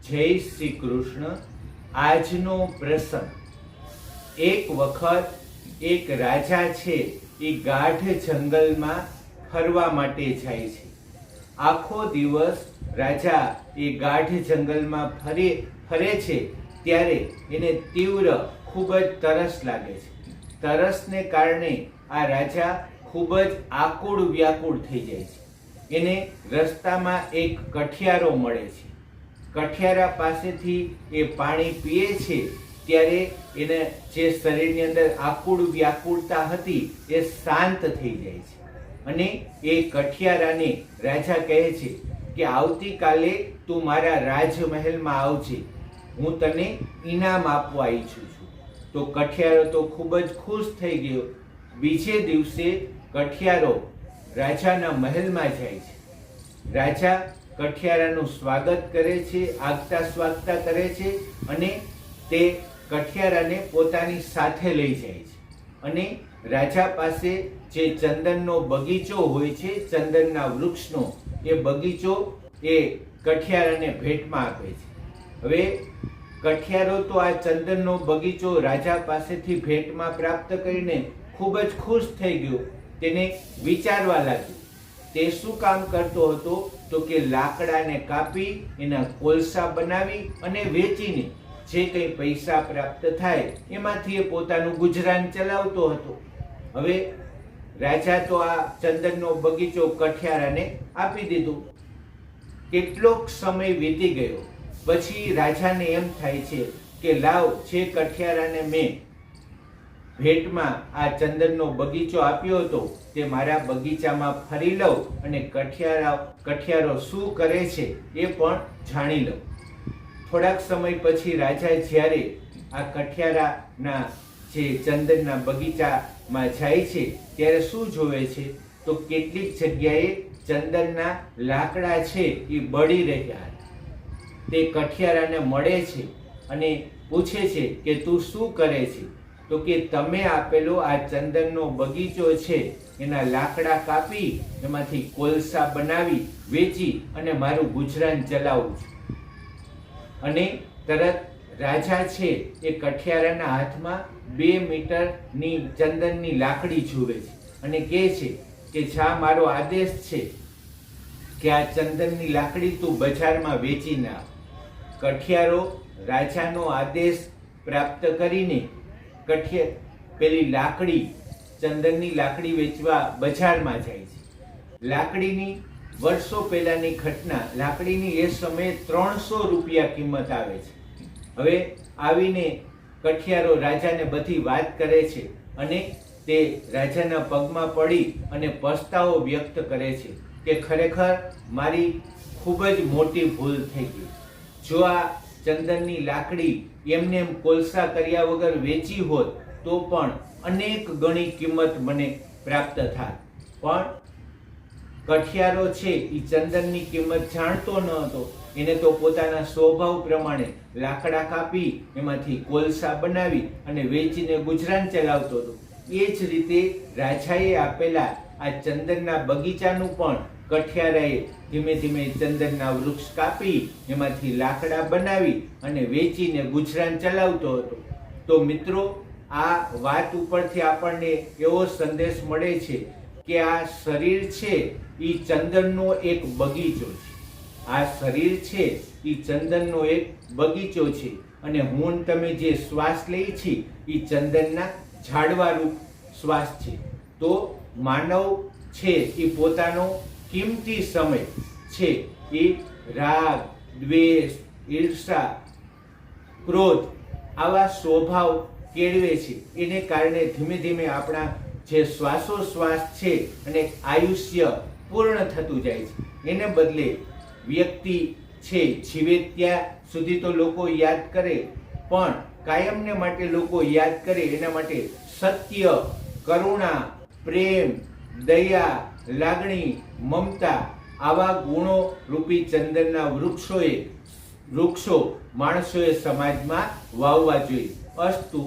જય શ્રી કૃષ્ણ। આજનો પ્રસંગ, એક વખત એક રાજા છે એ ગાઢ જંગલમાં ફરવા માટે જાય છે। આખો દિવસ રાજા એ ગાઢ જંગલમાં ફરે છે ત્યારે એને તીવ્ર ખૂબ જ તરસ લાગે છે। તરસને કારણે આ રાજા ખૂબ જ આકુળ વ્યાકુળ થઈ જાય છે। એને રસ્તામાં એક કઠિયારો મળે છે। કઠિયારા પાસેથી એ પાણી પીએ છે ત્યારે એને જે શરીરની અંદર આકુળ વ્યાકુળતા હતી એ શાંત થઈ જાય છે અને એ કઠિયારાને રાજા કહે છે કે આવતીકાલે તું મારા રાજમહેલમાં આવજે, હું તને ઇનામ આપવા ઈચ્છું છું। તો કઠિયારો તો ખૂબ જ ખુશ થઈ ગયો। બીજે દિવસે કઠિયારો રાજાના મહેલમાં જાય છે। રાજા કઠિયારાનું સ્વાગત કરે છે, આગતા સ્વાગતા કરે છે અને તે કઠિયારાને પોતાની સાથે લઈ જાય છે અને રાજા પાસે જે ચંદનનો બગીચો હોય છે, ચંદનના વૃક્ષનો એ બગીચો એ કઠિયારાને ભેટમાં આપે છે। હવે કઠિયારો તો આ ચંદનનો બગીચો રાજા પાસેથી ભેટમાં પ્રાપ્ત કરીને ખૂબ જ ખુશ થઈ ગયો। તેને વિચારવા લાગ્યો તે શું કામ કરતો હતો તો કે લાકડાને કાપી એના કોલસા બનાવી અને વેચીને જે કંઈ પૈસા પ્રાપ્ત થાય એમાંથી એ પોતાનું ગુજરાન ચલાવતો હતો। હવે રાજા તો આ ચંદનનો બગીચો કઠિયારાને આપી દીધો। કેટલોક સમય વીતી ગયો પછી રાજાને એમ થાય છે કે લાવ, જે કઠિયારાને મેં ભેટમાં આ ચંદનનો બગીચો આપ્યો હતો તે મારા બગીચામાં ફરી લઉં અને કઠિયારો શું કરે છે એ પણ જાણી લઉં। થોડાક સમય પછી રાજા જ્યારે આ કઠિયારાના જે ચંદનના બગીચામાં જાય છે ત્યારે શું જોવે છે તો કેટલીક જગ્યાએ ચંદનના લાકડા છે એ બળી રહ્યા હતા। તે કઠિયારાને મળે છે અને પૂછે છે કે તું શું કરે છે તો કે તમે આપેલો આ ચંદનનો બગીચો છે એના લાકડા કાપી એમાંથી કોલસા બનાવી વેચી અને મારું ગુજરાન ચલાવું છું। અને તરત રાજા છે એ કઠિયારાના હાથમાં 2 મીટરની ચંદનની લાકડી જુએ છે અને કહે છે કે જા, મારો આદેશ છે કે આ ચંદનની લાકડી તું બજારમાં વેચીને આવ। કઠિયારો રાજાનો આદેશ પ્રાપ્ત કરીને પેલી લાકડી, ચંદનની લાકડી વેચવા બજારમાં જાય છે। લાકડીની વર્ષો પહેલાની ઘટના, લાકડીની એ સમયે 300 રૂપિયા કિંમત આવે છે। હવે આવીને કઠિયારો રાજાને બધી વાત કરે છે અને તે રાજાના પગમાં પડી અને પસ્તાવો વ્યક્ત કરે છે કે ખરેખર મારી ખૂબ જ મોટી ભૂલ થઈ ગઈ। જો આ ચંદનની લાકડી એમને એમ કોલસા કર્યા વગર વેચી હોત તો પણ અનેક ગણી કિંમત મને પ્રાપ્ત થાત, પણ કઠિયારો છે એ ચંદનની કિંમત જાણતો ન હતો। એને તો પોતાના સ્વભાવ પ્રમાણે લાકડા કાપી એમાંથી કોલસા બનાવી અને વેચીને ગુજરાન ચલાવતો હતો। એ જ રીતે રાજાએ આપેલા આ ચંદનના બગીચાનું પણ કઠિયારાએ ધીમે ધીમે ચંદનના વૃક્ષ કાપી એમાંથી લાકડા બનાવી અને વેચીને ગુજરાન ચલાવતો હતો। તો મિત્રો, આ વાત ઉપરથી આપણને એવો સંદેશ મળે છે કે આ શરીર છે એ ચંદનનો એક બગીચો છે। આ શરીર છે એ ચંદનનો એક બગીચો છે અને હું તમે જે શ્વાસ લઈ છીએ એ ચંદનના ઝાડવારૂપ શ્વાસ છે। તો માનવ છે એ પોતાનો કિંમતી સમય છે એ રાગ, દ્વેષ, ઈર્ષા, ક્રોધ આવા સ્વભાવ કેળવે છે। એને કારણે ધીમે ધીમે આપણા જે શ્વાસોશ્વાસ છે અને આયુષ્ય પૂર્ણ થતું જાય છે। એને બદલે વ્યક્તિ છે જીવે ત્યાં સુધી તો લોકો યાદ કરે, પણ કાયમને માટે લોકો યાદ કરે એના માટે સત્ય, કરુણા, પ્રેમ, દયા, લાગણી, મમતા આવા ગુણો રૂપી ચંદનના વૃક્ષો માણસોએ સમાજમાં વાવવા જોઈએ। અસ્તુ।